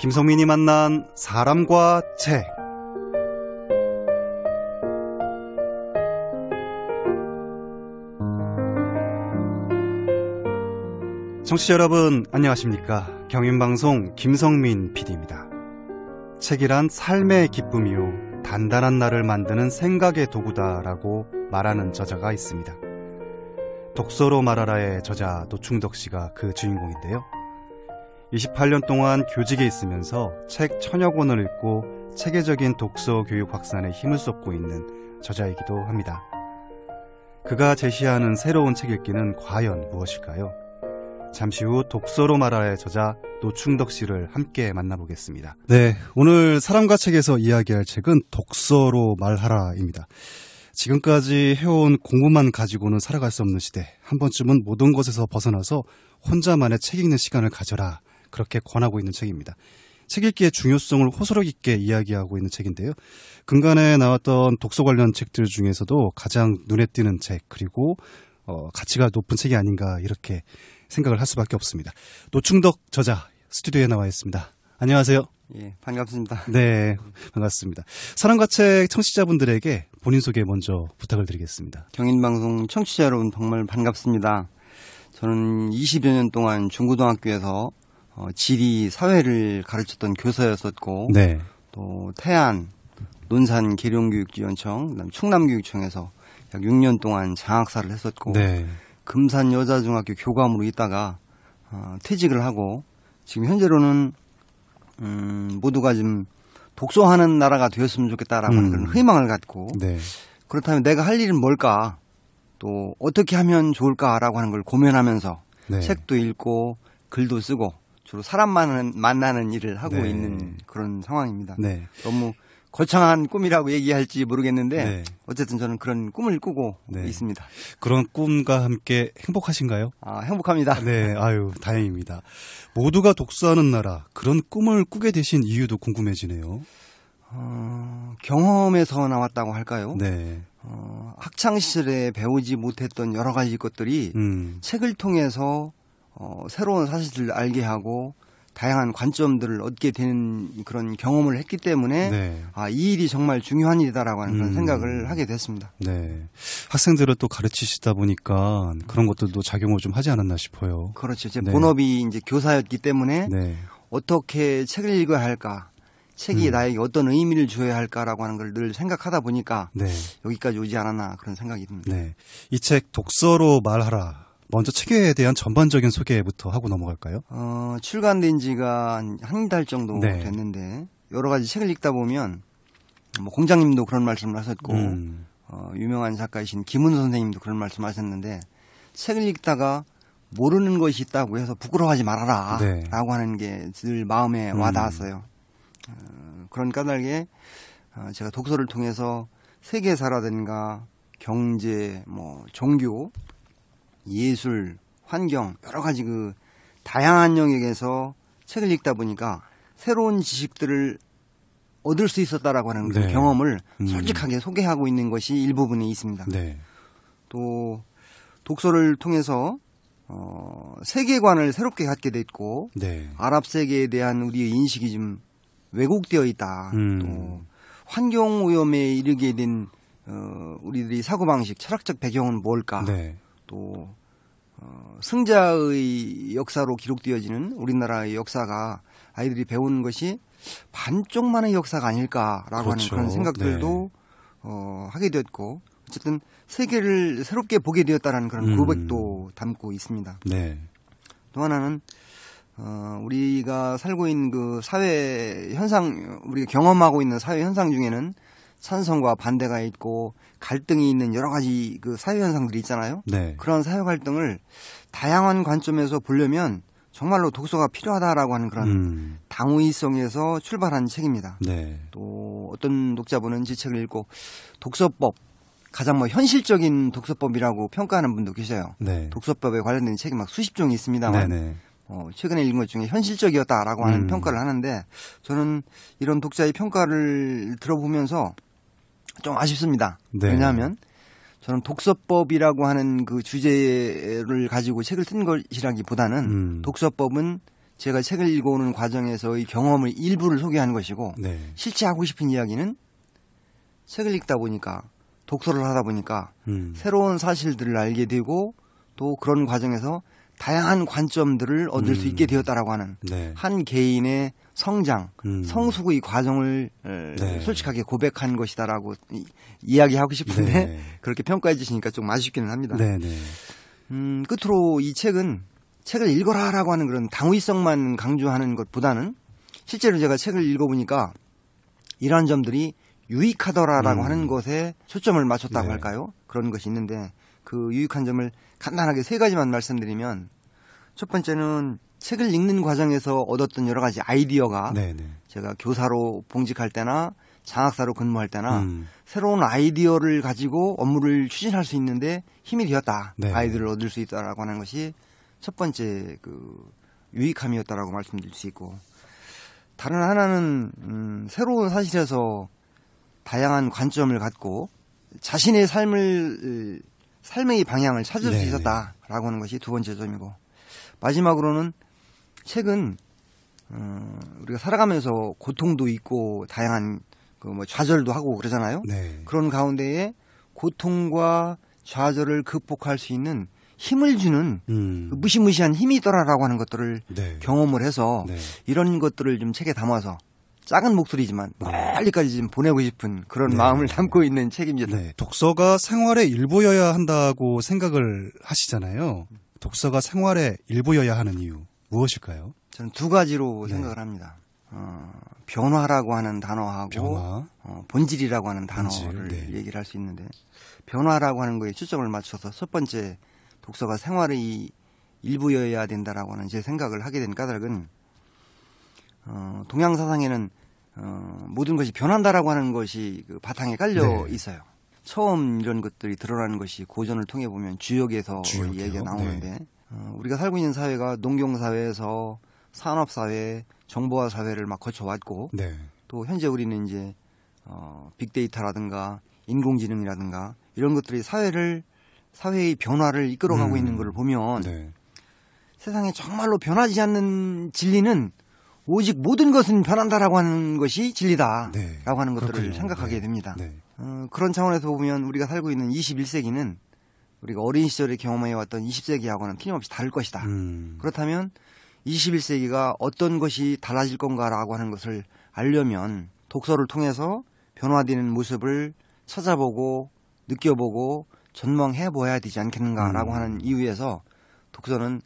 김성민이 만난 사람과 책. 청취자 여러분 안녕하십니까. 경인방송 김성민 PD입니다. 책이란 삶의 기쁨이요 단단한 나를 만드는 생각의 도구다라고 말하는 저자가 있습니다. 독서로 말하라의 저자 노충덕 씨가 그 주인공인데요. 28년 동안 교직에 있으면서 책 1000여 권을 읽고 체계적인 독서 교육 확산에 힘을 쏟고 있는 저자이기도 합니다. 그가 제시하는 새로운 책 읽기는 과연 무엇일까요? 잠시 후 독서로 말하라의 저자 노충덕 씨를 함께 만나보겠습니다. 네, 오늘 사람과 책에서 이야기할 책은 독서로 말하라입니다. 지금까지 해온 공부만 가지고는 살아갈 수 없는 시대, 한 번쯤은 모든 것에서 벗어나서 혼자만의 책 읽는 시간을 가져라, 그렇게 권하고 있는 책입니다. 책 읽기의 중요성을 호소력 있게 이야기하고 있는 책인데요. 근간에 나왔던 독서 관련 책들 중에서도 가장 눈에 띄는 책, 그리고 가치가 높은 책이 아닌가 이렇게 생각을 할 수밖에 없습니다. 노충덕 저자 스튜디오에 나와 있습니다. 안녕하세요. 예, 반갑습니다. 네, 반갑습니다. 사람과 책 청취자분들에게 본인 소개 먼저 부탁을 드리겠습니다. 경인방송 청취자 여러분 정말 반갑습니다. 저는 20여 년 동안 중고등학교에서 지리, 사회를 가르쳤던 교사였었고, 네. 또 태안, 논산 계룡교육지원청, 그다음 충남교육청에서 약 6년 동안 장학사를 했었고, 네. 금산 여자중학교 교감으로 있다가 퇴직을 하고 지금 현재로는 모두가 좀 독서하는 나라가 되었으면 좋겠다라고 하는 그런 희망을 갖고, 네. 그렇다면 내가 할 일은 뭘까, 또 어떻게 하면 좋을까라고 하는 걸 고민하면서 네. 책도 읽고 글도 쓰고 주로 사람 만나는 일을 하고 네. 있는 그런 상황입니다. 네. 너무 거창한 꿈이라고 얘기할지 모르겠는데 네. 어쨌든 저는 그런 꿈을 꾸고 네. 있습니다. 그런 꿈과 함께 행복하신가요? 행복합니다. 네, 아유 다행입니다. 모두가 독서하는 나라, 그런 꿈을 꾸게 되신 이유도 궁금해지네요. 경험에서 나왔다고 할까요? 네. 학창 시절에 배우지 못했던 여러 가지 것들이 책을 통해서 새로운 사실들을 알게 하고 다양한 관점들을 얻게 되는 그런 경험을 했기 때문에 네. 이 일이 정말 중요한 일이다라고 하는 그런 생각을 하게 됐습니다. 네, 학생들을 또 가르치시다 보니까 그런 것들도 작용을 좀 하지 않았나 싶어요. 그렇죠. 제 네. 본업이 이제 교사였기 때문에 네. 어떻게 책을 읽어야 할까, 책이 나에게 어떤 의미를 주어야 할까라고 하는 걸 늘 생각하다 보니까 네. 여기까지 오지 않았나 그런 생각이 듭니다. 네, 이 책 독서로 말하라. 먼저 책에 대한 전반적인 소개부터 하고 넘어갈까요? 출간된 지가 한 달 정도 네. 됐는데 여러 가지 책을 읽다 보면 뭐 공장님도 그런 말씀을 하셨고 유명한 작가이신 김은우 선생님도 그런 말씀을 하셨는데 책을 읽다가 모르는 것이 있다고 해서 부끄러워하지 말아라 네. 라고 하는 게 늘 마음에 와닿았어요. 그런 까닭에 제가 독서를 통해서 세계사라든가 경제, 뭐 종교, 예술, 환경 여러 가지 그 다양한 영역에서 책을 읽다 보니까 새로운 지식들을 얻을 수 있었다라고 하는 그 네. 경험을 솔직하게 소개하고 있는 것이 일부분에 있습니다. 네. 또 독서를 통해서 세계관을 새롭게 갖게 됐고 네. 아랍 세계에 대한 우리의 인식이 좀 왜곡되어 있다. 또 환경 오염에 이르게 된 우리들이 사고방식, 철학적 배경은 뭘까? 네. 또 승자의 역사로 기록되어지는 우리나라의 역사가 아이들이 배우는 것이 반쪽만의 역사가 아닐까라고 그렇죠. 하는 그런 생각들도 네. 하게 되었고 어쨌든 세계를 새롭게 보게 되었다는 그런 고백도 담고 있습니다. 네. 또 하나는 우리가 살고 있는 그 사회 현상, 우리가 경험하고 있는 사회 현상 중에는 찬성과 반대가 있고 갈등이 있는 여러 가지 그 사회 현상들이 있잖아요. 네. 그런 사회 갈등을 다양한 관점에서 보려면 정말로 독서가 필요하다라고 하는 그런 당위성에서 출발한 책입니다. 네. 또 어떤 독자분은 제 책을 읽고 독서법, 가장 뭐 현실적인 독서법이라고 평가하는 분도 계셔요. 네. 독서법에 관련된 책이 막 수십 종이 있습니다만 네네. 최근에 읽은 것 중에 현실적이었다라고 하는 평가를 하는데 저는 이런 독자의 평가를 들어보면서 좀 아쉽습니다. 네. 왜냐하면 저는 독서법이라고 하는 그 주제를 가지고 책을 쓴 것이라기보다는 독서법은 제가 책을 읽어오는 과정에서의 경험을 일부를 소개한 것이고 네. 실제 하고 싶은 이야기는 책을 읽다 보니까 독서를 하다 보니까 새로운 사실들을 알게 되고 또 그런 과정에서 다양한 관점들을 얻을 수 있게 되었다라고 하는 네. 한 개인의 성장, 성숙의 과정을 네. 솔직하게 고백한 것이다라고 이야기하고 싶은데 네. 그렇게 평가해 주시니까 좀 아쉽기는 합니다. 네, 네. 끝으로 이 책은 책을 읽어라라고 하는 그런 당위성만 강조하는 것보다는 실제로 제가 책을 읽어보니까 이러한 점들이 유익하더라라고 하는 것에 초점을 맞췄다고 네. 할까요? 그런 것이 있는데 그 유익한 점을 간단하게 세 가지만 말씀드리면 첫 번째는 책을 읽는 과정에서 얻었던 여러 가지 아이디어가 네, 네. 제가 교사로 봉직할 때나 장학사로 근무할 때나 새로운 아이디어를 가지고 업무를 추진할 수 있는데 힘이 되었다. 네. 아이디어를 얻을 수 있다라고 하는 것이 첫 번째 그 유익함이었다라고 말씀드릴 수 있고 다른 하나는 새로운 사실에서 다양한 관점을 갖고 자신의 삶의 방향을 찾을 네, 수 있었다라고 하는 것이 두 번째 점이고 마지막으로는 책은 우리가 살아가면서 고통도 있고 다양한 그 뭐 좌절도 하고 그러잖아요. 네. 그런 가운데에 고통과 좌절을 극복할 수 있는 힘을 주는 그 무시무시한 힘이 있더라라고 하는 것들을 네. 경험을 해서 네. 이런 것들을 좀 책에 담아서 작은 목소리지만 멀리까지 좀 보내고 싶은 그런 네. 마음을 담고 있는 책입니다. 네. 독서가 생활의 일부여야 한다고 생각을 하시잖아요. 독서가 생활의 일부여야 하는 이유 무엇일까요? 저는 두 가지로 네. 생각을 합니다. 변화라고 하는 단어하고 변화. 본질이라고 하는 단어를 본질, 네. 얘기를 할 수 있는데 변화라고 하는 거에 초점을 맞춰서 첫 번째 독서가 생활의 일부여야 된다라고 하는 제 생각을 하게 된 까닭은 동양 사상에는 모든 것이 변한다라고 하는 것이 그 바탕에 깔려 네. 있어요. 처음 이런 것들이 드러나는 것이 고전을 통해 보면 주역에서 주역이요? 얘기가 나오는데 우리가 살고 있는 사회가 농경사회에서 산업사회, 정보화 사회를 막 거쳐왔고 네. 또 현재 우리는 이제 빅데이터라든가 인공지능이라든가 이런 것들이 사회의 변화를 이끌어가고 있는 것을 보면 네. 세상에 정말로 변하지 않는 진리는 오직 모든 것은 변한다라고 하는 것이 진리다라고 네. 하는 것들을 그렇군요. 생각하게 네. 됩니다. 네. 그런 차원에서 보면 우리가 살고 있는 21세기는 우리가 어린 시절에 경험해왔던 20세기하고는 틀림없이 다를 것이다. 그렇다면 21세기가 어떤 것이 달라질 건가라고 하는 것을 알려면 독서를 통해서 변화되는 모습을 찾아보고 느껴보고 전망해봐야 되지 않겠는가라고 하는 이유에서 독서는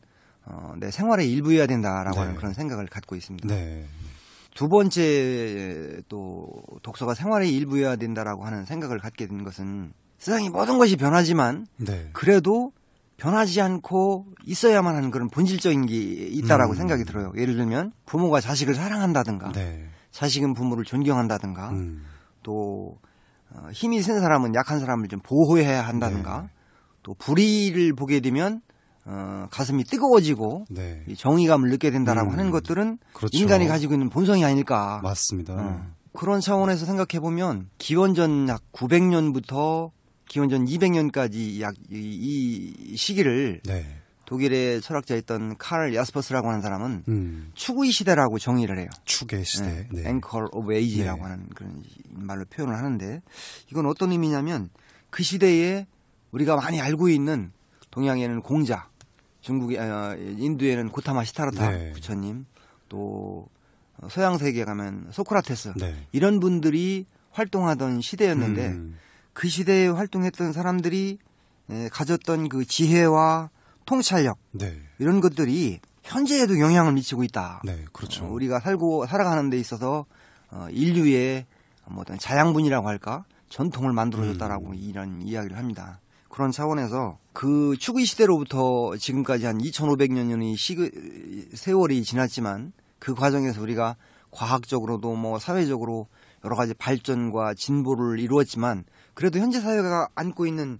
내 생활의 일부여야 된다라고 네. 하는 그런 생각을 갖고 있습니다. 네. 두 번째 또 독서가 생활의 일부여야 된다라고 하는 생각을 갖게 된 것은 세상의 모든 것이 변하지만 네. 그래도 변하지 않고 있어야만 하는 그런 본질적인 게 있다라고 생각이 들어요. 예를 들면 부모가 자식을 사랑한다든가 네. 자식은 부모를 존경한다든가 또 힘이 센 사람은 약한 사람을 좀 보호해야 한다든가 네. 또 불의를 보게 되면 가슴이 뜨거워지고 네. 이 정의감을 느끼게 된다라고 하는 것들은 그렇죠. 인간이 가지고 있는 본성이 아닐까. 맞습니다. 그런 차원에서 생각해 보면 기원전 약 900년부터 기원전 200년까지 약 이 시기를 네. 독일의 철학자였던 칼 야스퍼스라고 하는 사람은 추구의 시대라고 정의를 해요. 축의 시대. 네. Anchor of Age라고 네. 하는 그런 말로 표현을 하는데 이건 어떤 의미냐면 그 시대에 우리가 많이 알고 있는 동양에는 공자, 인도에는 고타마 시타르타 네. 부처님, 또 서양 세계에 가면 소크라테스 네. 이런 분들이 활동하던 시대였는데 그 시대에 활동했던 사람들이 가졌던 그 지혜와 통찰력 네. 이런 것들이 현재에도 영향을 미치고 있다. 네. 그렇죠. 우리가 살아가는 데 있어서 인류의 어떤 자양분이라고 할까 전통을 만들어줬다라고 이런 이야기를 합니다. 그런 차원에서 그 추구의 시대로부터 지금까지 한 2,500년의 세월이 지났지만 그 과정에서 우리가 과학적으로도 뭐 사회적으로 여러 가지 발전과 진보를 이루었지만 그래도 현재 사회가 안고 있는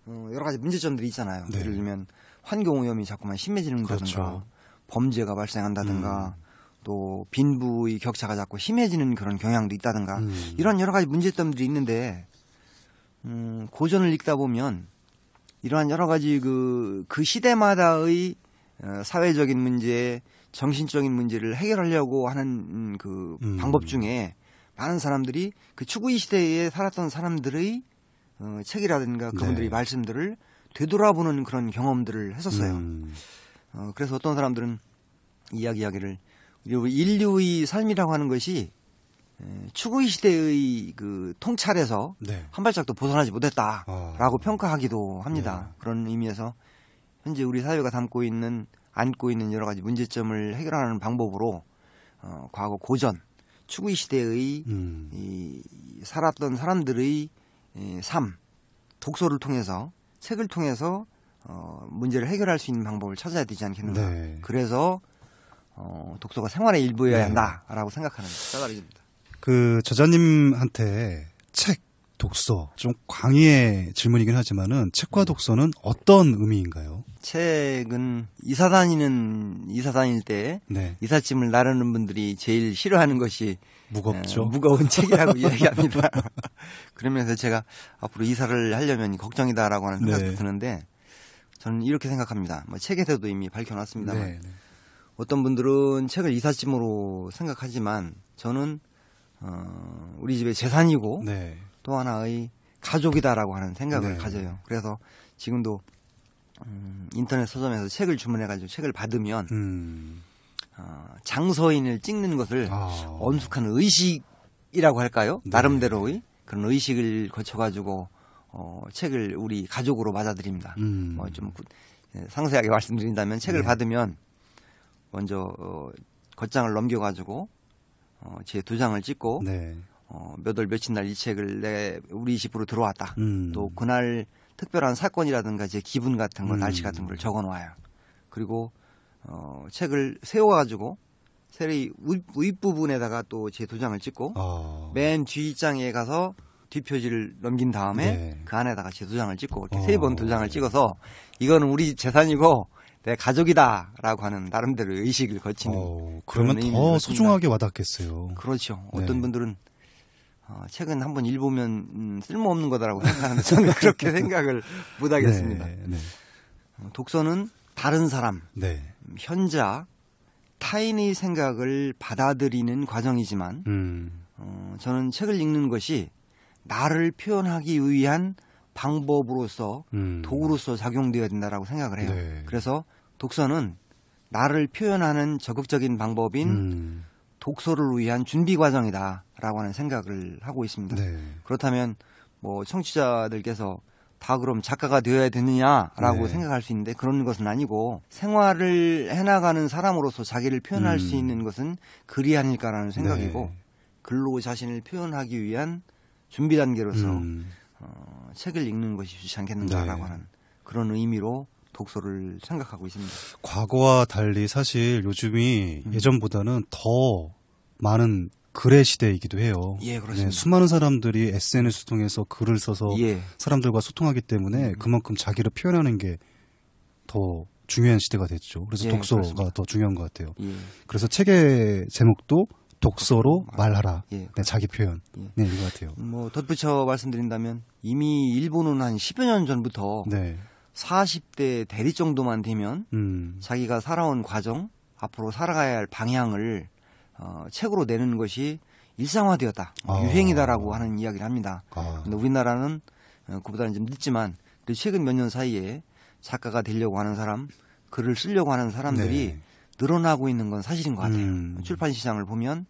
여러 가지 문제점들이 있잖아요. 네. 예를 들면 환경오염이 자꾸만 심해지는다든가 그렇죠. 범죄가 발생한다든가 또 빈부의 격차가 자꾸 심해지는 그런 경향도 있다든가 이런 여러 가지 문제점들이 있는데 고전을 읽다 보면 이러한 여러 가지 그 시대마다의 사회적인 문제, 정신적인 문제를 해결하려고 하는 그 방법 중에 많은 사람들이 그 추구이 시대에 살았던 사람들의 책이라든가 그분들의 말씀들을 되돌아보는 그런 경험들을 했었어요. 그래서 어떤 사람들은 이야기하기를 인류의 삶이라고 하는 것이 추구이 시대의 그 통찰에서 한 발짝도 벗어나지 못했다라고 평가하기도 합니다. 그런 의미에서 현재 우리 사회가 안고 있는 여러 가지 문제점을 해결하는 방법으로 과거 고전 추구이 시대의 살았던 사람들의 삶, 독서를 통해서 책을 통해서 문제를 해결할 수 있는 방법을 찾아야 되지 않겠는가. 그래서 독서가 생활의 일부여야 한다라고 생각하는 까닭입니다. 그 저자님한테 책, 독서 좀 광의의 질문이긴 하지만은 책과 독서는 어떤 의미인가요? 책은 이사 다닐 때 이삿짐을 나르는 분들이 제일 싫어하는 것이 무겁죠. 무거운 책이라고 이야기합니다. 그러면서 제가 앞으로 이사를 하려면 걱정이다라고 하는 생각도 드는데 저는 이렇게 생각합니다. 뭐 책에서도 이미 밝혀놨습니다만 어떤 분들은 책을 이삿짐으로 생각하지만 저는 우리 집의 재산이고 또 하나의 가족이다라고 하는 생각을 가져요. 그래서 지금도 인터넷 서점에서 책을 주문해가지고 책을 받으면 장서인을 찍는 것을 엄숙한 의식이라고 할까요? 나름대로의 그런 의식을 거쳐가지고 책을 우리 가족으로 맞아들입니다. 좀 상세하게 말씀드린다면 책을 받으면 먼저 겉장을 넘겨가지고 제 도장을 찍고 몇 월 며칠 날 이 책을 우리 집으로 들어왔다. 또 그날 특별한 사건이라든가 제 기분 같은 거, 날씨 같은 걸 적어놓아요. 그리고 책을 세워가지고 세리 윗부분에다가 또 제 도장을 찍고 맨 뒷장에 가서 뒷표지를 넘긴 다음에 그 안에다가 제 도장을 찍고 이렇게 3번 도장을 찍어서 이거는 우리 재산이고 내 가족이다라고 하는 나름대로 의식을 거치는 그러면 더 소중하게 와닿겠어요. 그렇죠. 어떤 분들은 책은 한번 읽어보면 쓸모없는 거다라고 생각하는데 저는 그렇게 생각을 못하겠습니다. 독서는 다른 사람, 현자, 타인의 생각을 받아들이는 과정이지만 저는 책을 읽는 것이 나를 표현하기 위한 방법으로서 도구로서 작용되어야 된다라고 생각을 해요. 그래서 독서는 나를 표현하는 적극적인 방법인 독서를 위한 준비 과정이다라고 하는 생각을 하고 있습니다. 그렇다면 뭐 청취자들께서 다 그럼 작가가 되어야 되느냐라고 생각할 수 있는데 그런 것은 아니고 생활을 해나가는 사람으로서 자기를 표현할 수 있는 것은 글이 아닐까라는 생각이고 글로 자신을 표현하기 위한 준비 단계로서 책을 읽는 것이 좋지 않겠는가라고 하는 그런 의미로 독서를 생각하고 있습니다. 과거와 달리 사실 요즘이 예전보다는 더 많은 글의 시대이기도 해요. 그렇습니다. 수많은 사람들이 SNS 통해서 글을 써서 사람들과 소통하기 때문에 그만큼 자기를 표현하는 게 더 중요한 시대가 됐죠. 그래서 독서가 그렇습니다. 더 중요한 것 같아요. 그래서 책의 제목도 독서로 말하라. 자기 표현. 이거 같아요. 뭐 덧붙여 말씀드린다면 이미 일본은 한 10여 년 전부터 40대 대리 정도만 되면 자기가 살아온 과정, 앞으로 살아가야 할 방향을 책으로 내는 것이 일상화되었다. 유행이다라고 하는 이야기를 합니다. 근데 우리나라는 그보다는 좀 늦지만 최근 몇 년 사이에 작가가 되려고 하는 사람, 글을 쓰려고 하는 사람들이 늘어나고 있는 건 사실인 것 같아요. 출판 시장을 보면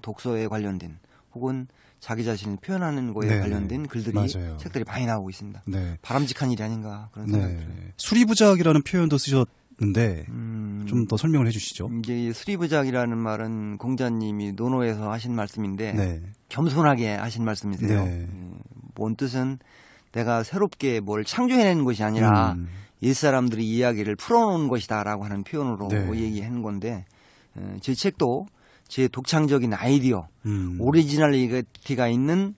독서에 관련된 혹은 자기 자신을 표현하는 거에 관련된 글들이 책들이 많이 나오고 있습니다. 바람직한 일이 아닌가 그런 생각이 들어요. 수리부작이라는 표현도 쓰셨는데 좀 더 설명을 해주시죠. 이제 수리부작이라는 말은 공자님이 논어에서 하신 말씀인데 겸손하게 하신 말씀이세요. 뭔 뜻은 내가 새롭게 뭘 창조해내는 것이 아니라 옛사람들이 이야기를 풀어놓은 것이다라고 하는 표현으로 얘기하는 건데 제 책도 제 독창적인 아이디어, 오리지널리티가 있는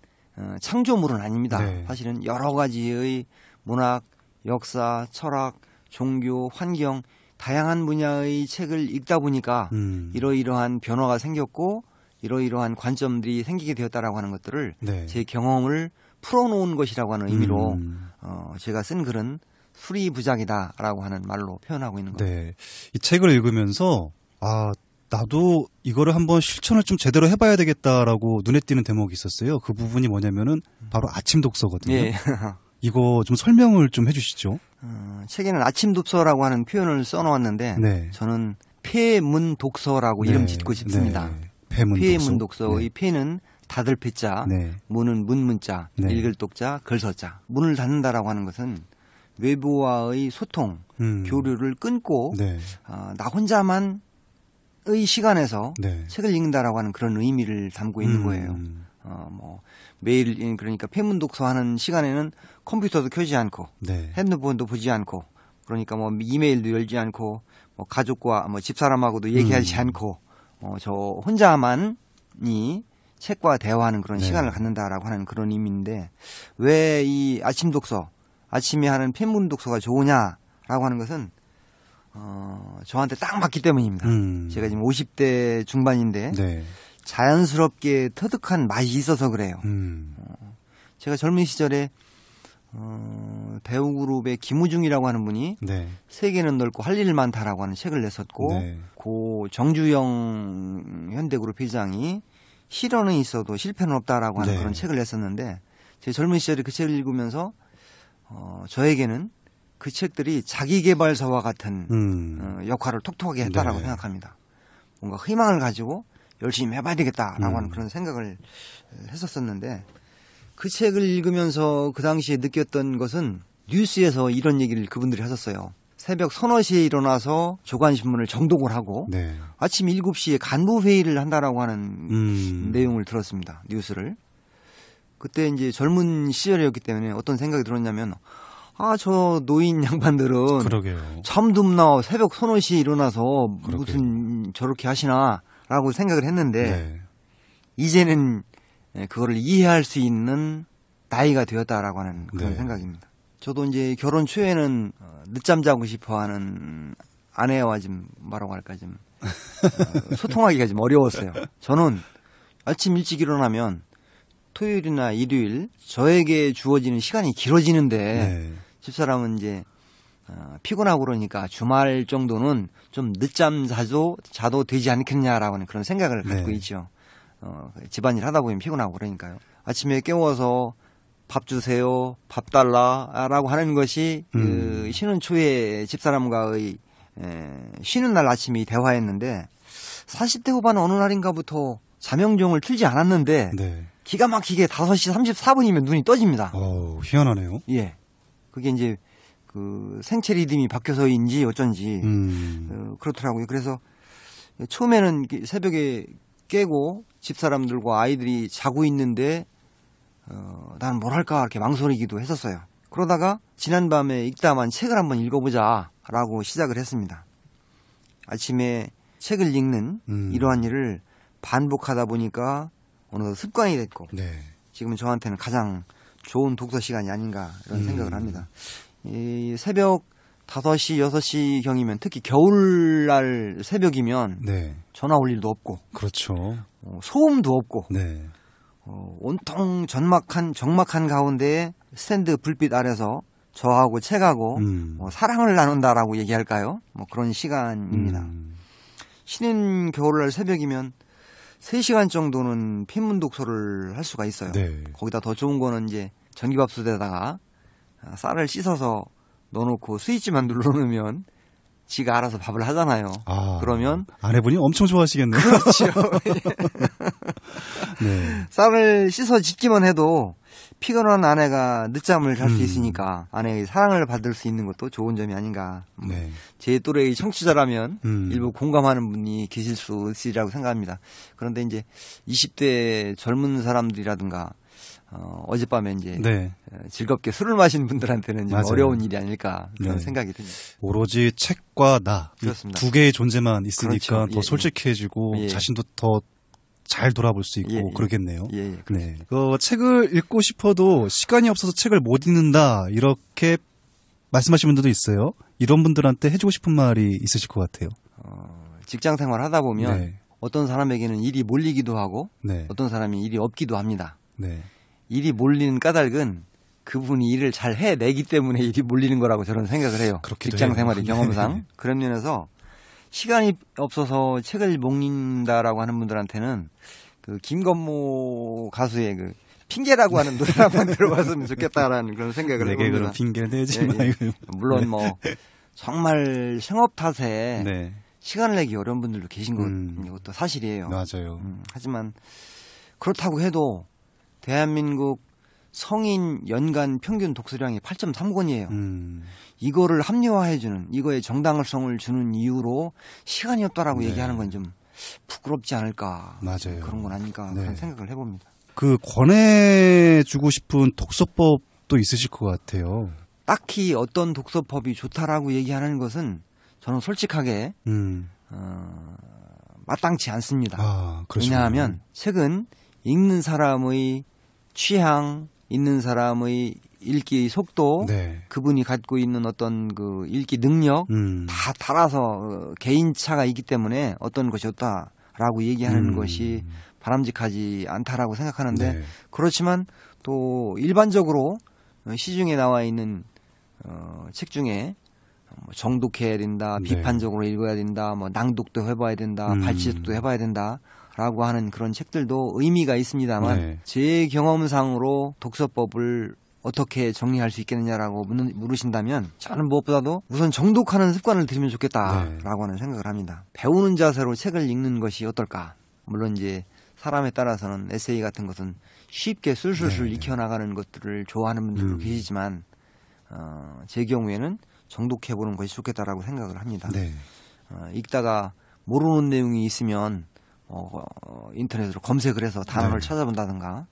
창조물은 아닙니다. 사실은 여러 가지의 문학, 역사, 철학, 종교, 환경 다양한 분야의 책을 읽다 보니까 이러이러한 변화가 생겼고 이러이러한 관점들이 생기게 되었다라고 하는 것들을 제 경험을 풀어놓은 것이라고 하는 의미로 제가 쓴 글은 수리부작이다라고 하는 말로 표현하고 있는 겁니다. 이 책을 읽으면서 나도 이거를 한번 실천을 좀 제대로 해봐야 되겠다라고 눈에 띄는 대목이 있었어요. 그 부분이 뭐냐면은 바로 아침 독서거든요. 예. 이거 좀 설명을 좀 해주시죠. 책에는 아침 독서라고 하는 표현을 써놓았는데 네. 저는 폐문 독서라고 이름 짓고 싶습니다. 네. 폐문 독서. 이 폐는 닫을 폐자, 네. 문은 문문자, 네. 읽을 독자, 글서자. 문을 닫는다라고 하는 것은 외부와의 소통, 교류를 끊고 네. 나 혼자만의 시간에서 네. 책을 읽는다라고 하는 그런 의미를 담고 있는 거예요. 매일 그러니까 폐문 독서하는 시간에는 컴퓨터도 켜지 않고 네. 핸드폰도 보지 않고 그러니까 뭐 이메일도 열지 않고 뭐 가족과 뭐 집사람하고도 얘기하지 않고 저 혼자만이 책과 대화하는 그런 네. 시간을 갖는다라고 하는 그런 의미인데 왜 이 아침 독서 아침에 하는 폐문 독서가 좋으냐라고 하는 것은 저한테 딱 맞기 때문입니다. 제가 지금 50대 중반인데 네. 자연스럽게 터득한 맛이 있어서 그래요. 제가 젊은 시절에 배우 그룹의 김우중이라고 하는 분이 네. 세계는 넓고 할 일 많다라고 하는 책을 냈었고 네. 고 정주영 현대그룹 회장이 실언은 있어도 실패는 없다라고 하는 네. 그런 책을 냈었는데 제 젊은 시절에 그 책을 읽으면서 저에게는 그 책들이 자기계발서와 같은 역할을 톡톡하게 했다라고 네. 생각합니다. 뭔가 희망을 가지고 열심히 해봐야 되겠다라고 하는 그런 생각을 했었었는데 그 책을 읽으면서 그 당시에 느꼈던 것은 뉴스에서 이런 얘기를 그분들이 하셨어요. 새벽 3-4시에 일어나서 조간신문을 정독을 하고 네. 아침 아침 7시에 간부회의를 한다라고 하는 내용을 들었습니다. 뉴스를. 그때 이제 젊은 시절이었기 때문에 어떤 생각이 들었냐면 저 노인 양반들은 그러게요. 참듬나 새벽 3-4시에 일어나서 그러게요. 무슨 저렇게 하시나라고 생각을 했는데 네. 이제는 그거를 이해할 수 있는 나이가 되었다라고 하는 그런 네. 생각입니다. 저도 이제 결혼 초에는 늦잠 자고 싶어하는 아내와 좀 뭐라고 할까 좀 소통하기가 좀 어려웠어요. 저는 아침 일찍 일어나면 토요일이나 일요일 저에게 주어지는 시간이 길어지는데 네. 집사람은 이제 피곤하고 그러니까 주말 정도는 좀 늦잠 자도 되지 않겠냐라고 하는 그런 생각을 갖고 네. 있죠. 집안일 하다 보면 피곤하고 그러니까요. 아침에 깨워서 밥 주세요, 밥 달라라고 하는 것이 그 쉬는 초에 집사람과의 쉬는 날 아침이 대화였는데 40대 후반 어느 날인가부터 자명종을 틀지 않았는데 네. 기가 막히게 5시 34분이면 눈이 떠집니다. 희한하네요. 예. 그게 이제 그 생체 리듬이 바뀌어서인지 어쩐지 그렇더라고요. 그래서 처음에는 새벽에 깨고 집사람들과 아이들이 자고 있는데 나는 뭘 할까 이렇게 망설이기도 했었어요. 그러다가 지난밤에 읽다만 책을 한번 읽어보자라고 시작을 했습니다. 아침에 책을 읽는 이러한 일을 반복하다 보니까 어느덧 습관이 됐고 네. 지금은 저한테는 가장 좋은 독서 시간이 아닌가 이런 생각을 합니다. 이 새벽 5시, 6시 경이면 특히 겨울날 새벽이면 네. 전화 올 일도 없고 그렇죠. 소음도 없고 네. 온통 적막한 가운데 스탠드 불빛 아래서 저하고 책하고 사랑을 나눈다라고 얘기할까요? 그런 시간입니다. 쉬는 겨울날 새벽이면 3시간 정도는 핀문 독서를 할 수가 있어요. 네. 거기다 더 좋은 거는 이제 전기밥솥에다가 쌀을 씻어서 넣어놓고 스위치만 눌러놓으면 지가 알아서 밥을 하잖아요. 그러면 아내분이 엄청 좋아하시겠네요. 그렇죠. 네. 쌀을 씻어 짓기만 해도 피곤한 아내가 늦잠을 잘 수 있으니까 아내의 사랑을 받을 수 있는 것도 좋은 점이 아닌가. 네. 제 또래의 청취자라면 일부 공감하는 분이 계실 수 있으리라고 생각합니다. 그런데 이제 20대 젊은 사람들이라든가 어젯밤에 이제 네. 즐겁게 술을 마신 분들한테는 좀 맞아요. 어려운 일이 아닐까 그런 네. 생각이 듭니다. 오로지 책과 나 이 그렇습니다. 두 개의 존재만 있으니까 그렇죠. 더 예, 솔직해지고 예. 자신도 더 잘 돌아볼 수 있고 예, 예. 그러겠네요. 예, 네. 책을 읽고 싶어도 시간이 없어서 책을 못 읽는다 이렇게 말씀하신 분들도 있어요. 이런 분들한테 해주고 싶은 말이 있으실 것 같아요. 직장 생활 하다 보면 네. 어떤 사람에게는 일이 몰리기도 하고 네. 어떤 사람이 일이 없기도 합니다. 네. 일이 몰리는 까닭은 그분이 일을 잘 해내기 때문에 일이 몰리는 거라고 저는 생각을 해요. 그렇기도 직장 해요. 생활의 네. 경험상. 그런 면에서 시간이 없어서 책을 못 읽는다라고 하는 분들한테는 그 김건모 가수의 그 핑계라고 하는 노래를 한번 들어봤으면 좋겠다라는 그런 생각을 해봅니다. 내게 그런 핑계를 대지 말고. 물론 뭐 정말 생업 탓에 네. 시간을 내기 어려운 분들도 계신 것도 사실이에요. 맞아요. 하지만 그렇다고 해도 대한민국 성인 연간 평균 독서량이 8.3권이에요. 이거를 합리화해주는, 이거에 정당성을 주는 이유로 시간이 없다라고 얘기하는 건 좀 부끄럽지 않을까. 맞아요. 그런 건 아닐까. 그런 생각을 해봅니다. 그 권해주고 싶은 독서법도 있으실 것 같아요. 딱히 어떤 독서법이 좋다라고 얘기하는 것은 저는 솔직하게 마땅치 않습니다. 왜냐하면 책은 읽는 사람의 취향, 읽는 사람의 읽기 속도, 그분이 갖고 있는 어떤 그 읽기 능력 다 따라서 개인차가 있기 때문에 어떤 것이 좋다라고 얘기하는 것이 바람직하지 않다라고 생각하는데 그렇지만 또 일반적으로 시중에 나와 있는 책 중에 정독해야 된다, 비판적으로 읽어야 된다, 뭐 낭독도 해봐야 된다, 발췌도 해봐야 된다라고 하는 그런 책들도 의미가 있습니다만 제 경험상으로 독서법을 어떻게 정리할 수 있겠느냐라고 물으신다면 저는 무엇보다도 우선 정독하는 습관을 들이면 좋겠다라고 하는 생각을 합니다. 배우는 자세로 책을 읽는 것이 어떨까? 물론 이제 사람에 따라서는 에세이 같은 것은 쉽게 술술술 익혀나가는 것들을 좋아하는 분들도 계시지만 제 경우에는 정독해보는 것이 좋겠다라고 생각을 합니다. 읽다가 모르는 내용이 있으면 인터넷으로 검색을 해서 단어를 찾아본다든가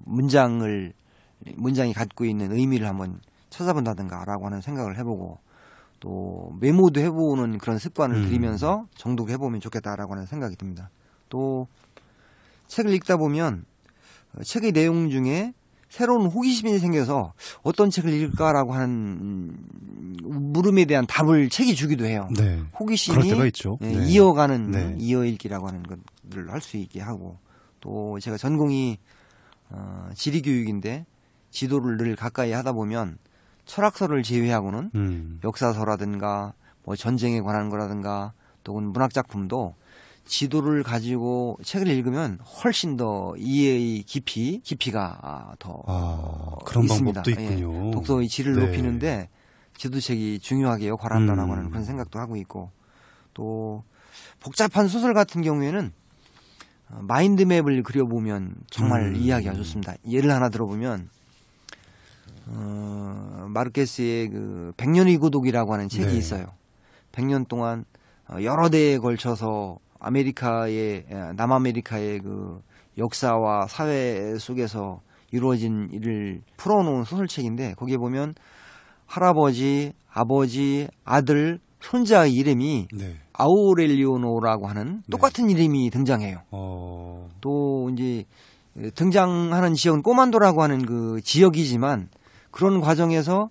문장이 갖고 있는 의미를 한번 찾아본다든가 라고 하는 생각을 해보고 또 메모도 해보는 그런 습관을 들이면서 정독해보면 좋겠다라고 하는 생각이 듭니다. 또 책을 읽다 보면 책의 내용 중에 새로운 호기심이 생겨서 어떤 책을 읽을까라고 하는 물음에 대한 답을 책이 주기도 해요. 호기심이 그럴 때가 있죠. 이어가는 이어읽기라고 하는 것들을 할 수 있게 하고 또 제가 전공이 지리교육인데 지도를 늘 가까이 하다 보면 철학서를 제외하고는 역사서라든가 뭐 전쟁에 관한 거라든가 또는 문학작품도 지도를 가지고 책을 읽으면 훨씬 더 이해의 깊이가 더 그런 있습니다. 방법도 있군요. 독서의 질을 높이는데 지도책이 중요하게 역할을 한다라고 하는 그런 생각도 하고 있고 또 복잡한 소설 같은 경우에는 마인드맵을 그려보면 정말 이해하기가 좋습니다. 예를 하나 들어보면 마르케스의 그 100년의 고독이라고 하는 책이 있어요. 100년 동안 여러 대에 걸쳐서 남아메리카의 그 역사와 사회 속에서 이루어진 일을 풀어놓은 소설책인데 거기에 보면 할아버지, 아버지, 아들, 손자의 이름이 아우렐리오노라고 하는 똑같은 이름이 등장해요. 또 이제 등장하는 지역은 꼬만도라고 하는 그 지역이지만 그런 과정에서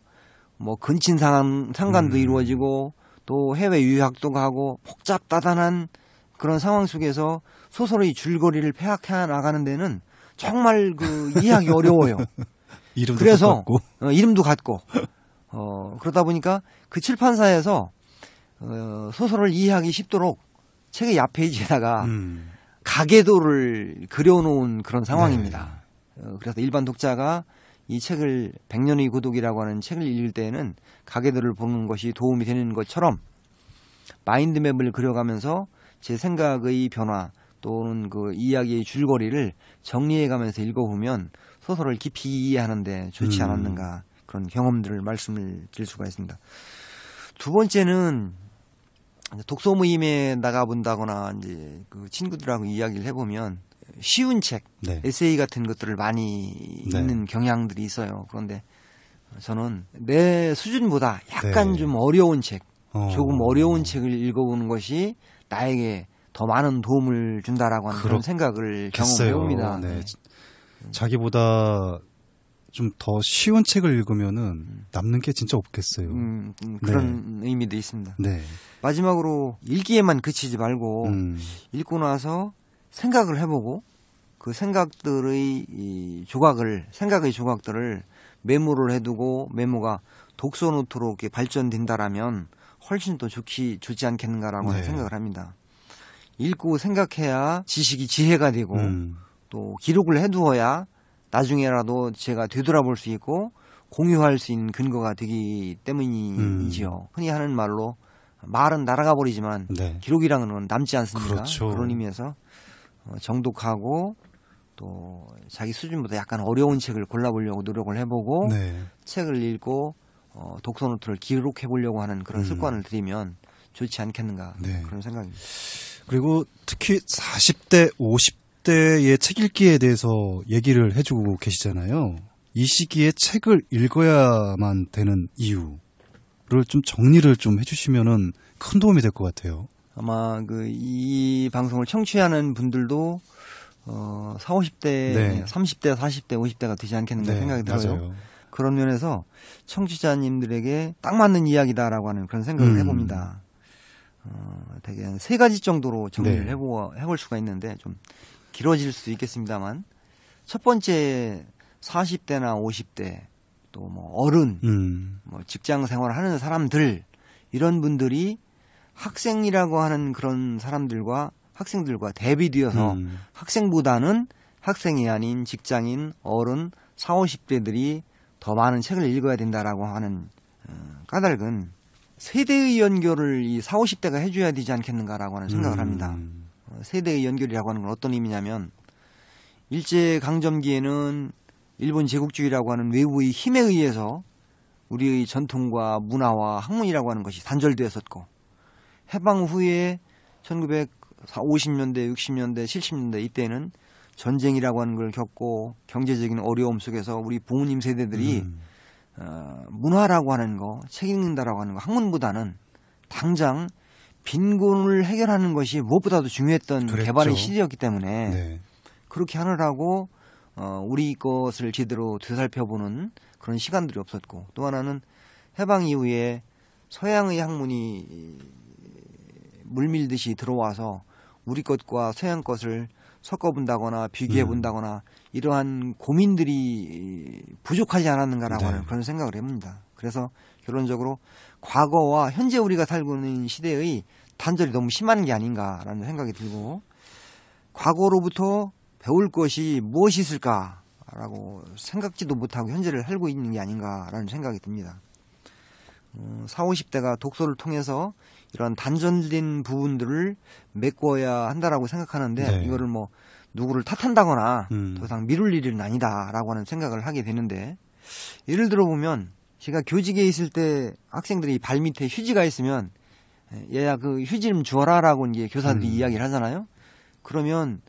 뭐 근친 상간도 이루어지고 또 해외 유학도 가고 복잡다단한 그런 상황 속에서 소설의 줄거리를 폐학해 나가는 데는 정말 그 이해하기 어려워요. 그래서 이름도 같고 그러다 보니까 그 출판사에서 소설을 이해하기 쉽도록 책의 앞 페이지에다가 가계도를 그려놓은 그런 상황입니다. 그래서 일반 독자가 이 책을 100년의 고독이라고 하는 책을 읽을 때에는 가계도를 보는 것이 도움이 되는 것처럼 마인드맵을 그려가면서 제 생각의 변화 또는 그 이야기의 줄거리를 정리해가면서 읽어보면 소설을 깊이 이해하는데 좋지 않았는가 그런 경험들을 말씀을 드릴 수가 있습니다. 두 번째는 독서 모임에 나가본다거나 이제 그 친구들하고 이야기를 해보면 쉬운 책, 에세이 같은 것들을 많이 읽는 경향들이 있어요. 그런데 저는 내 수준보다 약간 좀 어려운 책, 조금 어려운 책을 읽어보는 것이 나에게 더 많은 도움을 준다라고 하는 그런 생각을 경험해봅니다. 자기보다 좀 더 쉬운 책을 읽으면은 남는 게 진짜 없겠어요. 그런 의미도 있습니다. 마지막으로 읽기에만 그치지 말고 읽고 나서 생각을 해보고 그 생각의 조각들을 메모를 해두고 메모가 독서 노트로 이렇게 발전된다라면 훨씬 더 좋지 않겠는가라고 하는 생각을 합니다. 읽고 생각해야 지식이 지혜가 되고 또 기록을 해두어야 나중에라도 제가 되돌아볼 수 있고 공유할 수 있는 근거가 되기 때문이지요. 흔히 하는 말로 말은 날아가 버리지만 기록이랑은 남지 않습니까? 그렇죠. 그런 의미에서 정독하고 또 자기 수준보다 약간 어려운 책을 골라보려고 노력을 해보고 책을 읽고 독서 노트를 기록해 보려고 하는 그런 습관을 들이면 좋지 않겠는가 그런 생각입니다. 그리고 특히 40대, 50대의 책 읽기에 대해서 얘기를 해주고 계시잖아요. 이 시기에 책을 읽어야만 되는 이유를 좀 정리를 좀 해주시면은 큰 도움이 될 것 같아요. 아마 이 방송을 청취하는 분들도 40, 50대, 30대, 40대, 50대가 되지 않겠는가 생각이 들어요. 맞아요. 그런 면에서 청취자님들에게 딱 맞는 이야기다라고 하는 그런 생각을 해봅니다. 되게 한 3가지 정도로 정리를 해볼 수가 있는데 좀 길어질 수 있겠습니다만 첫 번째 40대나 50대 또 뭐 어른, 뭐 직장 생활을 하는 사람들 이런 분들이 학생이라고 하는 그런 학생들과 대비되어서 학생보다는 학생이 아닌 직장인, 어른, 40, 50대들이 더 많은 책을 읽어야 된다라고 하는 까닭은 세대의 연결을 이 40, 50대가 해줘야 되지 않겠는가라고 하는 생각을 합니다. 세대의 연결이라고 하는 건 어떤 의미냐면 일제강점기에는 일본 제국주의라고 하는 외부의 힘에 의해서 우리의 전통과 문화와 학문이라고 하는 것이 단절되었었고 해방 후에 1950년대, 60년대, 70년대 이때는 전쟁이라고 하는 걸 겪고 경제적인 어려움 속에서 우리 부모님 세대들이 문화라고 하는 거, 책 읽는다라고 하는 거, 학문보다는 당장 빈곤을 해결하는 것이 무엇보다도 중요했던 개발의 시대였기 때문에 그렇게 하느라고 우리 것을 제대로 되살펴보는 그런 시간들이 없었고 또 하나는 해방 이후에 서양의 학문이 물밀듯이 들어와서 우리 것과 서양 것을 섞어본다거나 비교해본다거나 이러한 고민들이 부족하지 않았는가라고 하는 그런 생각을 해봅니다. 그래서 결론적으로 과거와 현재 우리가 살고 있는 시대의 단절이 너무 심한 게 아닌가라는 생각이 들고 과거로부터 배울 것이 무엇이 있을까라고 생각지도 못하고 현재를 살고 있는 게 아닌가라는 생각이 듭니다. 40, 50대가 독서를 통해서 이런 단절된 부분들을 메꿔야 한다라고 생각하는데 이거를 뭐 누구를 탓한다거나 더 이상 미룰 일은 아니다라고 하는 생각을 하게 되는데 예를 들어 보면 제가 교직에 있을 때 학생들이 발밑에 휴지가 있으면 얘야 그 휴지 좀 주워라라고 이제 교사들이 이야기를 하잖아요. 그러면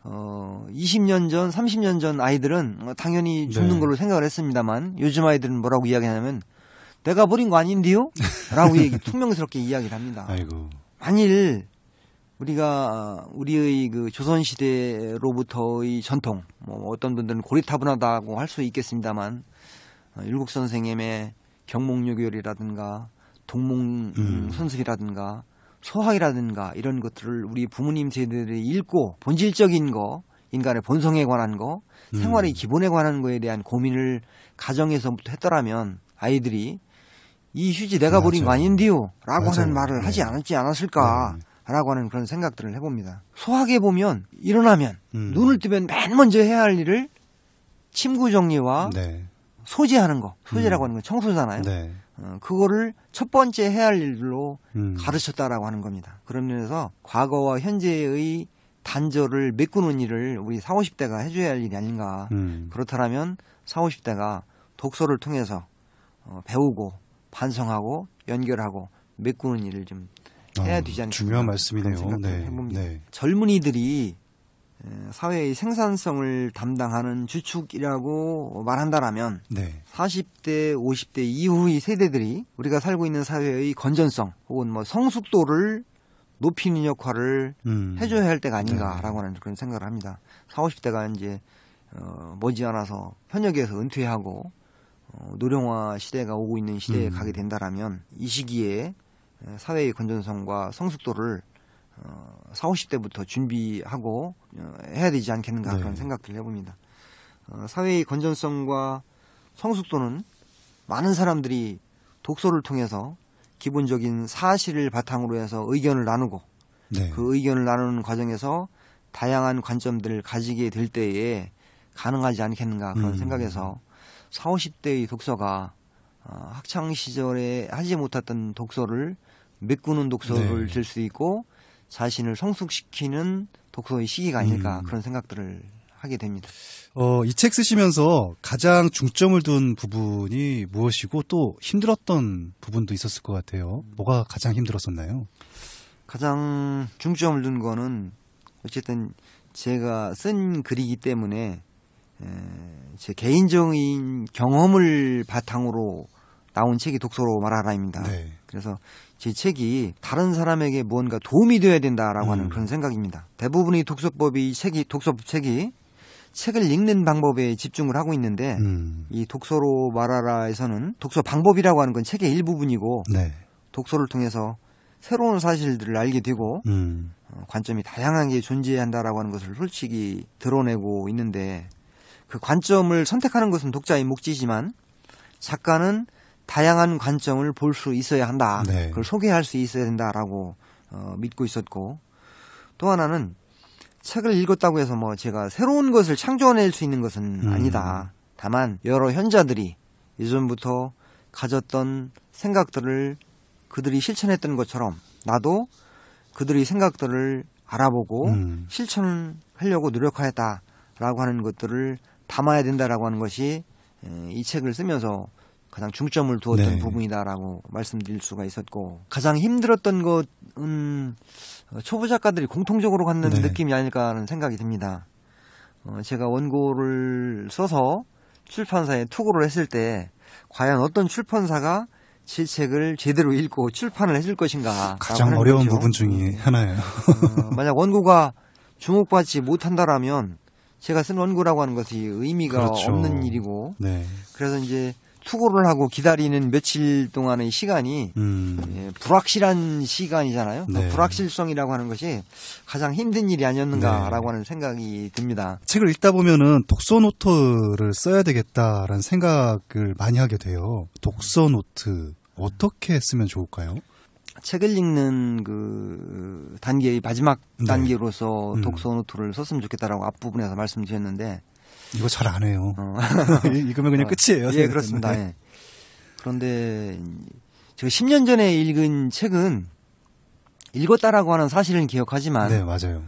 20년 전, 30년 전 아이들은 당연히 줍는 걸로 생각을 했습니다만 요즘 아이들은 뭐라고 이야기하냐면 내가 버린 거 아닌데요? 라고 퉁명스럽게 이야기를 합니다. 아이고. 만일 우리가 우리의 그 조선시대로부터의 전통, 뭐 어떤 분들은 고리타분하다고 할 수 있겠습니다만 율곡선생님의 경목요결이라든가 동몽선습이라든가 소학이라든가 이런 것들을 우리 부모님 세대들이 읽고 본질적인 거, 인간의 본성에 관한 거, 생활의 기본에 관한 거에 대한 고민을 가정에서부터 했더라면 아이들이 이 휴지 내가 버린 거 아닌데요? 라고 하는 말을 하지 않았을까? 라고 하는 그런 생각들을 해봅니다. 소학에 보면 일어나면 눈을 뜨면 맨 먼저 해야 할 일을 침구 정리와 소재하는 거, 소재라고 하는 건 청소잖아요. 그거를 첫 번째 해야 할 일로 가르쳤다라고 하는 겁니다. 그런 면에서 과거와 현재의 단절을 메꾸는 일을 우리 40, 50대가 해줘야 할 일이 아닌가. 그렇다면 40, 50대가 독서를 통해서 배우고 반성하고 연결하고 메꾸는 일을 좀 해야 되지 않을까. 중요한 말씀이네요. 생각을 해봅니다. 젊은이들이 사회의 생산성을 담당하는 주축이라고 말한다라면 40대, 50대 이후의 세대들이 우리가 살고 있는 사회의 건전성 혹은 뭐 성숙도를 높이는 역할을 해줘야 할 때가 아닌가라고 하는 그런 생각을 합니다. 40, 50대가 이제 머지않아서 현역에서 은퇴하고 노령화 시대가 오고 있는 시대에 가게 된다라면 이 시기에 사회의 건전성과 성숙도를 40, 50대부터 준비하고 해야 되지 않겠는가 그런 생각들을 해봅니다. 사회의 건전성과 성숙도는 많은 사람들이 독서를 통해서 기본적인 사실을 바탕으로 해서 의견을 나누고 네. 그 의견을 나누는 과정에서 다양한 관점들을 가지게 될 때에 가능하지 않겠는가 그런 생각에서 40, 50대의 독서가 학창 시절에 하지 못했던 독서를 메꾸는 독서를 네. 될 수 있고 자신을 성숙시키는 독서의 시기가 아닐까 그런 생각들을 하게 됩니다. 이 책 쓰시면서 가장 중점을 둔 부분이 무엇이고 또 힘들었던 부분도 있었을 것 같아요. 뭐가 가장 힘들었었나요? 가장 중점을 둔 거는 어쨌든 제가 쓴 글이기 때문에 제 개인적인 경험을 바탕으로 나온 책이 독서로 말하라입니다. 네. 그래서 제 책이 다른 사람에게 무언가 도움이 되어야 된다라고 하는 그런 생각입니다. 대부분의 독서법 책이 책을 읽는 방법에 집중을 하고 있는데 이 독서로 말하라에서는 독서 방법이라고 하는 건 책의 일부분이고 네. 독서를 통해서 새로운 사실들을 알게 되고 관점이 다양하게 존재한다라고 하는 것을 솔직히 드러내고 있는데 그 관점을 선택하는 것은 독자의 몫이지만 작가는 다양한 관점을 볼 수 있어야 한다. 네. 그걸 소개할 수 있어야 된다라고 믿고 있었고 또 하나는 책을 읽었다고 해서 뭐 제가 새로운 것을 창조해낼 수 있는 것은 아니다. 다만 여러 현자들이 예전부터 가졌던 생각들을 그들이 실천했던 것처럼 나도 그들의 생각들을 알아보고 실천하려고 노력하였다라고 하는 것들을 담아야 된다라고 하는 것이 이 책을 쓰면서 가장 중점을 두었던 네. 부분이다라고 말씀드릴 수가 있었고 가장 힘들었던 것은 초보 작가들이 공통적으로 갖는 네. 느낌이 아닐까 하는 생각이 듭니다. 제가 원고를 써서 출판사에 투고를 했을 때 과연 어떤 출판사가 제 책을 제대로 읽고 출판을 해줄 것인가 가장 어려운 부분 중에 하나예요. 만약 원고가 주목받지 못한다라면 제가 쓴 원고라고 하는 것이 의미가 그렇죠. 없는 일이고 네. 그래서 이제 투고를 하고 기다리는 며칠 동안의 시간이 불확실한 시간이잖아요. 네. 불확실성이라고 하는 것이 가장 힘든 일이 아니었는가라고 하는 생각이 듭니다. 책을 읽다 보면은 독서 노트를 써야 되겠다라는 생각을 많이 하게 돼요. 독서 노트 어떻게 쓰면 좋을까요? 책을 읽는 그 단계의 마지막 네. 단계로서 독서 노트를 썼으면 좋겠다라고 앞부분에서 말씀드렸는데 이거 잘 안 해요. 읽으면 그냥 끝이에요. 예, 그렇습니다. 예. 그런데 제가 10년 전에 읽은 책은 읽었다라고 하는 사실은 기억하지만 네, 맞아요.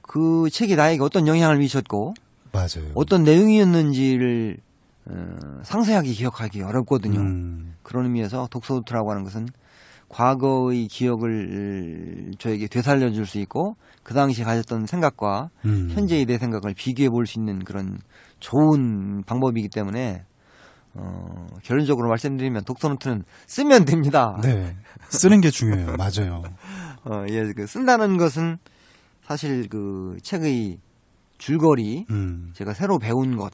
그 책이 나에게 어떤 영향을 미쳤고 맞아요. 어떤 내용이었는지를 상세하게 기억하기 어렵거든요. 그런 의미에서 독서 노트라고 하는 것은 과거의 기억을 저에게 되살려줄 수 있고 그 당시 가졌던 생각과 현재의 내 생각을 비교해 볼 수 있는 그런 좋은 방법이기 때문에 결론적으로 말씀드리면 독서노트는 쓰면 됩니다. 네, 쓰는 게 중요해요. 맞아요. 예, 그 쓴다는 것은 사실 그 책의 줄거리, 제가 새로 배운 것,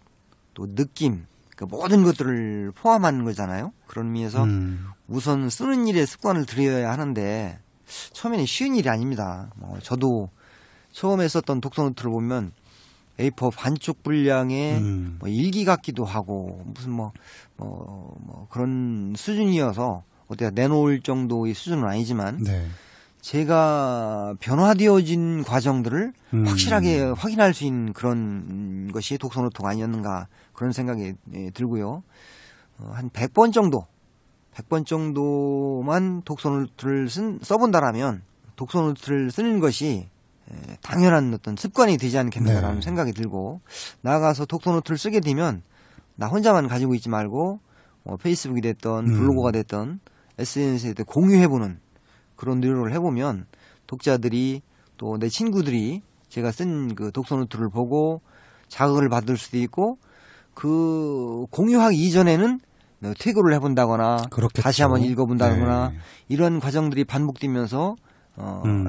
또 느낌, 그 모든 것들을 포함하는 거잖아요. 그런 의미에서 우선 쓰는 일에 습관을 들여야 하는데 처음에는 쉬운 일이 아닙니다. 저도 처음에 썼던 독서노트를 보면 A4 반쪽 분량의 일기 같기도 하고 무슨 그런 수준이어서 어디다 내놓을 정도의 수준은 아니지만 네. 제가 변화되어진 과정들을 확실하게 확인할 수 있는 그런 것이 독서노트가 아니었는가 그런 생각이 들고요. 한 100번 정도만 독서노트를 써본다라면 독서노트를 쓰는 것이 당연한 어떤 습관이 되지 않겠는가라는 생각이 들고 나아가서 독서노트를 쓰게 되면 나 혼자만 가지고 있지 말고 페이스북이 됐던 블로그가 됐던 SNS에 공유해보는 그런 노력을 해보면 독자들이 또 내 친구들이 제가 쓴 그 독서노트를 보고 자극을 받을 수도 있고 그 공유하기 이전에는 퇴고를 해본다거나 그렇겠죠. 다시 한번 읽어본다거나 네. 이런 과정들이 반복되면서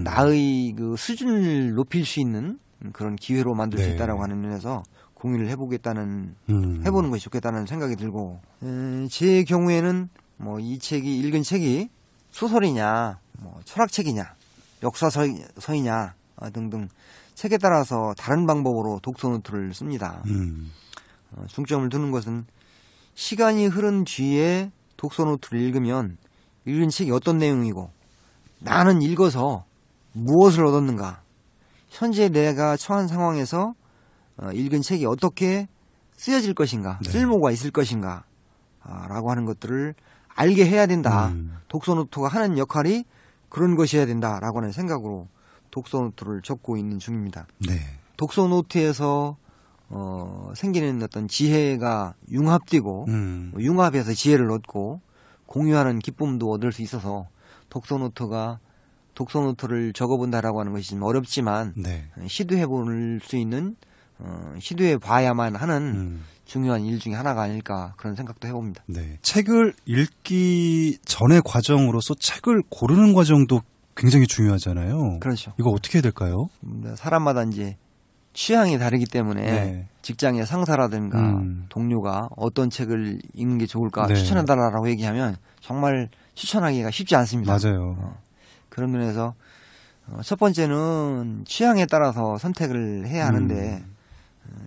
나의 그 수준을 높일 수 있는 그런 기회로 만들 수 있다라고 하는 면에서 공유를 해보는 것이 좋겠다는 생각이 들고 제 경우에는 이 책이 읽은 책이 소설이냐 철학책이냐 역사서이냐 등등 책에 따라서 다른 방법으로 독서노트를 씁니다. 중점을 두는 것은 시간이 흐른 뒤에 독서노트를 읽으면 읽은 책이 어떤 내용이고 나는 읽어서 무엇을 얻었는가, 현재 내가 처한 상황에서 읽은 책이 어떻게 쓰여질 것인가, 네. 쓸모가 있을 것인가 라고 하는 것들을 알게 해야 된다. 독서노트가 하는 역할이 그런 것이어야 된다라고 하는 생각으로 독서노트를 적고 있는 중입니다. 네. 독서노트에서 생기는 어떤 지혜가 융합되고 융합해서 지혜를 얻고 공유하는 기쁨도 얻을 수 있어서 독서노트를 적어본다라고 하는 것이 좀 어렵지만 네. 시도해볼 수 있는 시도해봐야만 하는 중요한 일 중에 하나가 아닐까 그런 생각도 해봅니다. 네. 책을 읽기 전의 과정으로서 책을 고르는 과정도 굉장히 중요하잖아요. 그렇죠. 이거 어떻게 해야 될까요? 사람마다 이제 취향이 다르기 때문에 네. 직장의 상사라든가 동료가 어떤 책을 읽는 게 좋을까 네. 추천해달라고 얘기하면 정말 추천하기가 쉽지 않습니다. 맞아요. 그런 면에서 첫 번째는 취향에 따라서 선택을 해야 하는데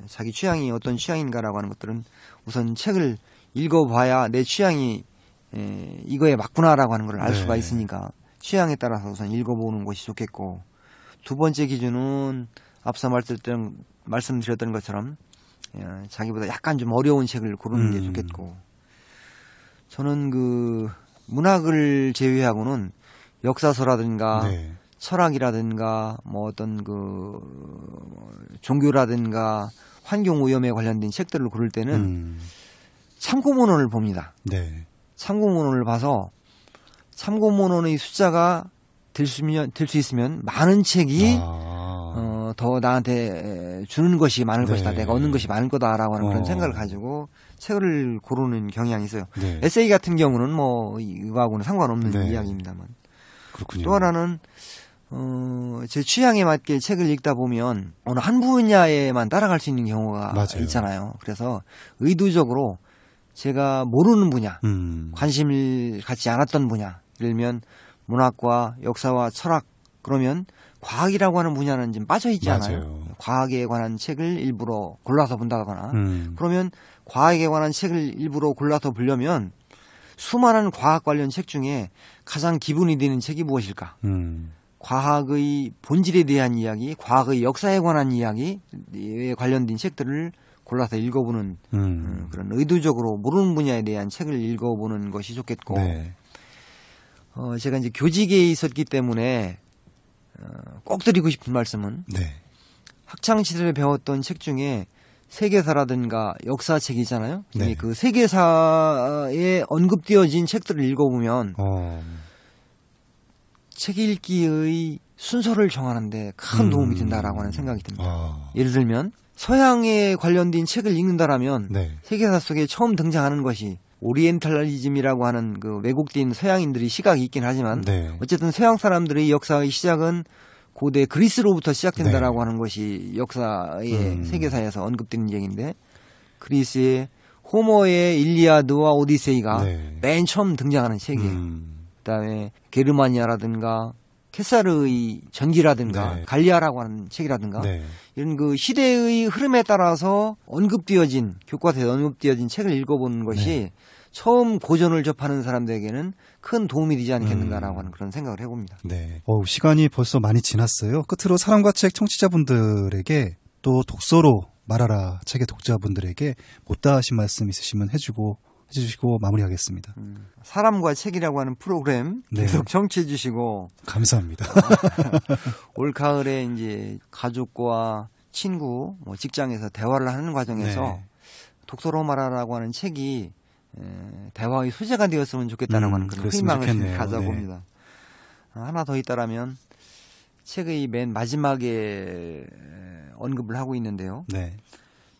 자기 취향이 어떤 취향인가라고 하는 것들은 우선 책을 읽어봐야 내 취향이 이거에 맞구나라고 하는 걸 알 네. 수가 있으니까 취향에 따라서 우선 읽어보는 것이 좋겠고, 두 번째 기준은 앞서 말씀드렸던 것처럼 자기보다 약간 좀 어려운 책을 고르는 게 좋겠고, 저는 그 문학을 제외하고는 역사서라든가 네. 철학이라든가 뭐 어떤 그 종교라든가 환경 오염에 관련된 책들을 고를 때는 참고문헌을 봅니다. 네. 참고문헌을 봐서 참고문헌의 숫자가 될 수 있으면 많은 책이 더 나한테 주는 것이 많을 네. 것이다. 내가 얻는 것이 많을 거다라고 하는 그런 생각을 가지고 책을 고르는 경향이 있어요. 네. 에세이 같은 경우는 뭐 이거하고는 상관없는 네. 이야기입니다만. 그렇군요. 또 하나는 제 취향에 맞게 책을 읽다 보면 어느 한 분야에만 따라갈 수 있는 경우가 맞아요. 있잖아요. 그래서 의도적으로 제가 모르는 분야, 관심을 갖지 않았던 분야, 예를 들면 문학과 역사와 철학, 그러면 과학이라고 하는 분야는 좀 빠져 있지 않아요. 맞아요. 과학에 관한 책을 일부러 골라서 본다거나 그러면 과학에 관한 책을 일부러 골라서 보려면 수많은 과학 관련 책 중에 가장 기본이 되는 책이 무엇일까? 과학의 본질에 대한 이야기, 과학의 역사에 관한 이야기에 관련된 책들을 골라서 읽어보는 그런 의도적으로 모르는 분야에 대한 책을 읽어보는 것이 좋겠고, 네. 제가 이제 교직에 있었기 때문에 꼭 드리고 싶은 말씀은 네. 학창 시절에 배웠던 책 중에 세계사라든가 역사책이잖아요. 네. 그 세계사에 언급되어진 책들을 읽어보면 책 읽기의 순서를 정하는데 큰 도움이 된다라고 하는 생각이 듭니다. 예를 들면 서양에 관련된 책을 읽는다라면 네. 세계사 속에 처음 등장하는 것이 오리엔탈리즘이라고 하는 그 왜곡된 서양인들의 시각이 있긴 하지만 네. 어쨌든 서양 사람들의 역사의 시작은 고대 그리스로부터 시작된다라고 네. 하는 것이 역사의 세계사에서 언급되는 얘기인데, 그리스의 호머의 일리아드와 오디세이가 네. 맨 처음 등장하는 책이에요. 그다음에 게르마니아라든가 케사르의 전기라든가 네. 갈리아라고 하는 책이라든가 네. 이런 그 시대의 흐름에 따라서 교과서에 언급되어진 책을 읽어보는 것이 네. 처음 고전을 접하는 사람들에게는 큰 도움이 되지 않겠는가라고 하는 그런 생각을 해봅니다. 네. 시간이 벌써 많이 지났어요. 끝으로 사람과 책 청취자분들에게 또 독서로 말하라 책의 독자분들에게 못다 하신 말씀 있으시면 해주시고 마무리하겠습니다. 사람과 책이라고 하는 프로그램 네. 계속 청취해 주시고 감사합니다. 올 가을에 이제 가족과 친구, 뭐 직장에서 대화를 하는 과정에서 네. 독서로 말하라고 하는 책이 대화의 소재가 되었으면 좋겠다라고 하는 그런 그랬으면 희망을 좋겠네요. 가져봅니다. 네. 하나 더 있다라면 책의 맨 마지막에 언급을 하고 있는데요. 네.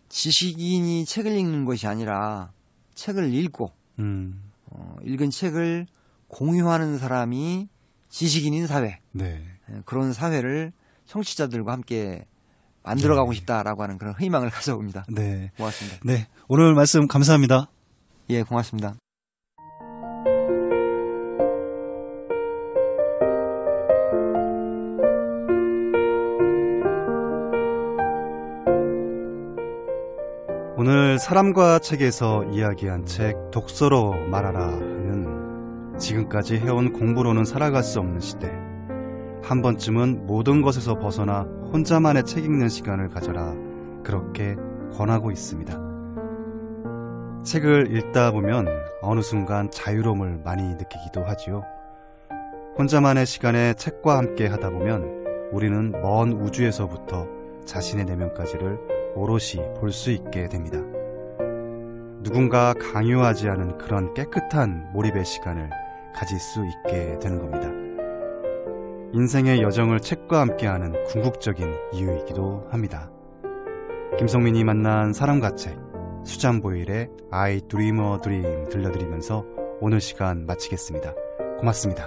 지식인이 책을 읽는 것이 아니라 책을 읽고 읽은 책을 공유하는 사람이 지식인인 사회, 네. 그런 사회를 청취자들과 함께 만들어가고 네. 싶다라고 하는 그런 희망을 가져봅니다. 네. 고맙습니다. 네. 오늘 말씀 감사합니다. 예, 고맙습니다. 오늘 사람과 책에서 이야기한 책 독서로 말하라 하는 지금까지 해온 공부로는 살아갈 수 없는 시대. 한 번쯤은 모든 것에서 벗어나 혼자만의 책 읽는 시간을 가져라. 그렇게 권하고 있습니다. 책을 읽다 보면 어느 순간 자유로움을 많이 느끼기도 하지요. 혼자만의 시간에 책과 함께 하다 보면 우리는 먼 우주에서부터 자신의 내면까지를 오롯이 볼 수 있게 됩니다. 누군가 강요하지 않은 그런 깨끗한 몰입의 시간을 가질 수 있게 되는 겁니다. 인생의 여정을 책과 함께하는 궁극적인 이유이기도 합니다. 김성민이 만난 사람과 책, 수잔보일의 I Dream a Dream 들려드리면서 오늘 시간 마치겠습니다. 고맙습니다.